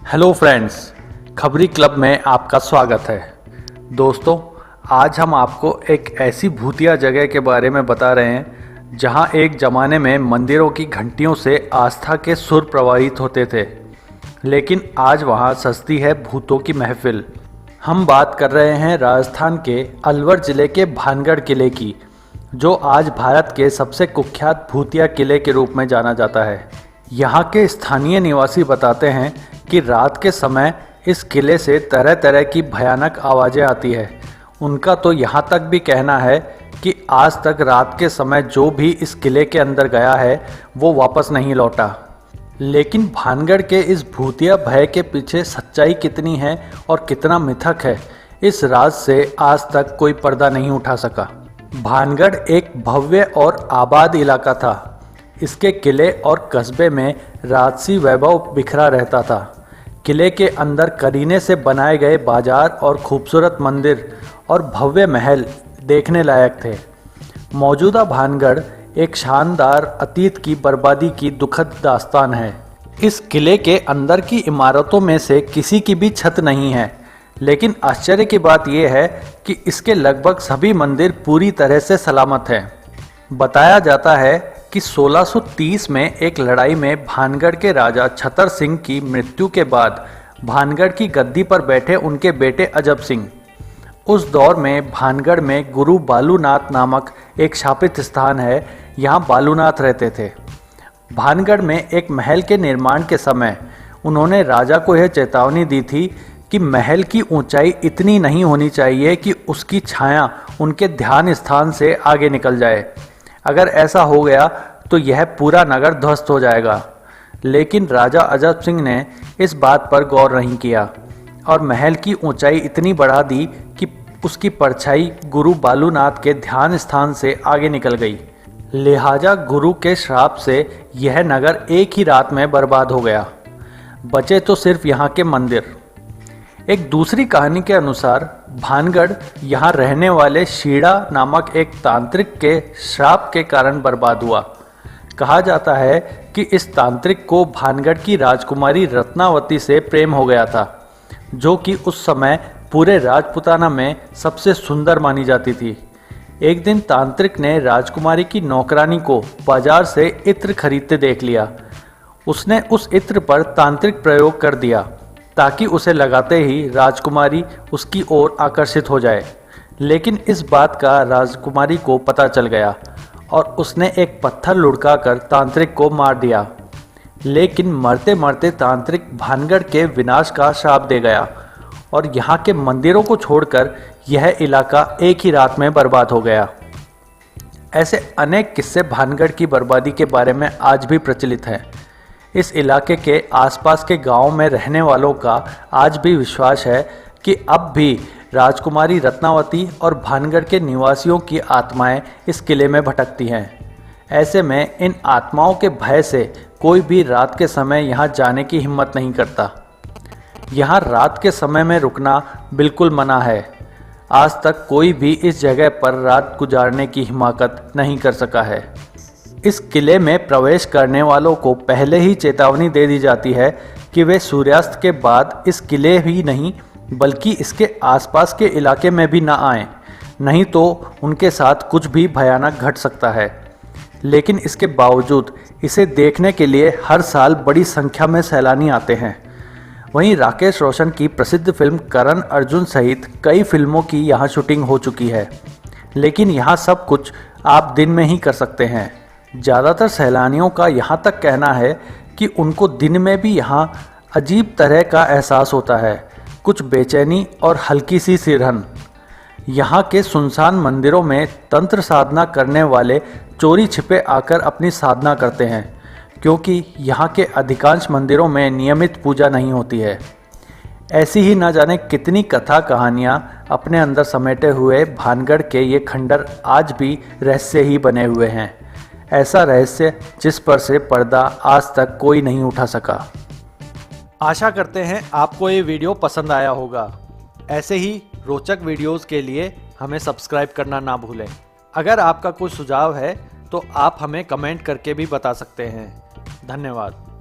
Hello friends, खबरी club में आपका स्वागत है। दोस्तों, आज हम आपको एक ऐसी भूतिया जगह के बारे में बता रहे हैं जहां एक ज़माने में मंदिरों की घंटियों से आस्था के सुर प्रवाहित होते थे, लेकिन आज वहां सजती है भूतों की महफिल। हम बात कर रहे हैं राजस्थान के अलवर ज़िले के भानगढ़ किले की, जो आज भारत के सबसे कुख्यात भूतिया किले के रूप में जाना जाता है। यहाँ के स्थानीय निवासी बताते हैं कि रात के समय इस किले से तरह तरह की भयानक आवाज़ें आती है। उनका तो यहाँ तक भी कहना है कि आज तक रात के समय जो भी इस किले के अंदर गया है वो वापस नहीं लौटा। लेकिन भानगढ़ के इस भूतिया भय के पीछे सच्चाई कितनी है और कितना मिथक है, इस राज से आज तक कोई पर्दा नहीं उठा सका। भानगढ़ एक भव्य और आबाद इलाका था। इसके किले और कस्बे में राजसी वैभव बिखरा रहता था। किले के अंदर करीने से बनाए गए बाजार और खूबसूरत मंदिर और भव्य महल देखने लायक थे। मौजूदा भानगढ़ एक शानदार अतीत की बर्बादी की दुखद दास्तान है। इस किले के अंदर की इमारतों में से किसी की भी छत नहीं है, लेकिन आश्चर्य की बात यह है कि इसके लगभग सभी मंदिर पूरी तरह से सलामत हैं। बताया जाता है कि 1630 में एक लड़ाई में भानगढ़ के राजा छतर सिंह की मृत्यु के बाद भानगढ़ की गद्दी पर बैठे उनके बेटे अजब सिंह। उस दौर में भानगढ़ में गुरु बालूनाथ नामक एक शापित स्थान है। यहाँ बालूनाथ रहते थे। भानगढ़ में एक महल के निर्माण के समय उन्होंने राजा को यह चेतावनी दी थी कि महल की ऊंचाई इतनी नहीं होनी चाहिए कि उसकी छाया उनके ध्यान स्थान से आगे निकल जाए। अगर ऐसा हो गया तो यह पूरा नगर ध्वस्त हो जाएगा। लेकिन राजा अजब सिंह ने इस बात पर गौर नहीं किया और महल की ऊंचाई इतनी बढ़ा दी कि उसकी परछाई गुरु बालूनाथ के ध्यान स्थान से आगे निकल गई। लिहाजा गुरु के श्राप से यह नगर एक ही रात में बर्बाद हो गया। बचे तो सिर्फ यहाँ के मंदिर। एक दूसरी कहानी के अनुसार भानगढ़ यहाँ रहने वाले शीड़ा नामक एक तांत्रिक के श्राप के कारण बर्बाद हुआ। कहा जाता है कि इस तांत्रिक को भानगढ़ की राजकुमारी रत्नावती से प्रेम हो गया था, जो कि उस समय पूरे राजपुताना में सबसे सुंदर मानी जाती थी। एक दिन तांत्रिक ने राजकुमारी की नौकरानी को बाजार से इत्र खरीदते देख लिया। उसने उस इत्र पर तांत्रिक प्रयोग कर दिया ताकि उसे लगाते ही राजकुमारी उसकी ओर आकर्षित हो जाए। लेकिन इस बात का राजकुमारी को पता चल गया और उसने एक पत्थर लुढ़काकर तांत्रिक को मार दिया। लेकिन मरते मरते तांत्रिक भानगढ़ के विनाश का श्राप दे गया और यहाँ के मंदिरों को छोड़कर यह इलाका एक ही रात में बर्बाद हो गया। ऐसे अनेक किस्से भानगढ़ की बर्बादी के बारे में आज भी प्रचलित हैं। इस इलाके के आसपास के गांव में रहने वालों का आज भी विश्वास है कि अब भी राजकुमारी रत्नावती और भानगढ़ के निवासियों की आत्माएं इस किले में भटकती हैं। ऐसे में इन आत्माओं के भय से कोई भी रात के समय यहाँ जाने की हिम्मत नहीं करता। यहाँ रात के समय में रुकना बिल्कुल मना है। आज तक कोई भी इस जगह पर रात गुजारने की हिमाकत नहीं कर सका है। इस किले में प्रवेश करने वालों को पहले ही चेतावनी दे दी जाती है कि वे सूर्यास्त के बाद इस किले ही नहीं बल्कि इसके आसपास के इलाके में भी ना आएं, नहीं तो उनके साथ कुछ भी भयानक घट सकता है। लेकिन इसके बावजूद इसे देखने के लिए हर साल बड़ी संख्या में सैलानी आते हैं। वहीं राकेश रोशन की प्रसिद्ध फिल्म करण अर्जुन सहित कई फिल्मों की यहाँ शूटिंग हो चुकी है। लेकिन यहाँ सब कुछ आप दिन में ही कर सकते हैं। ज़्यादातर सैलानियों का यहाँ तक कहना है कि उनको दिन में भी यहाँ अजीब तरह का एहसास होता है, कुछ बेचैनी और हल्की सी सिरहन। यहाँ के सुनसान मंदिरों में तंत्र साधना करने वाले चोरी छिपे आकर अपनी साधना करते हैं, क्योंकि यहाँ के अधिकांश मंदिरों में नियमित पूजा नहीं होती है। ऐसी ही न जाने कितनी कथा कहानियाँ अपने अंदर समेटे हुए भानगढ़ के ये खंडर आज भी रहस्य ही बने हुए हैं। ऐसा रहस्य जिस पर से पर्दा आज तक कोई नहीं उठा सका। आशा करते हैं आपको ये वीडियो पसंद आया होगा। ऐसे ही रोचक वीडियोस के लिए हमें सब्सक्राइब करना ना भूलें। अगर आपका कोई सुझाव है तो आप हमें कमेंट करके भी बता सकते हैं। धन्यवाद।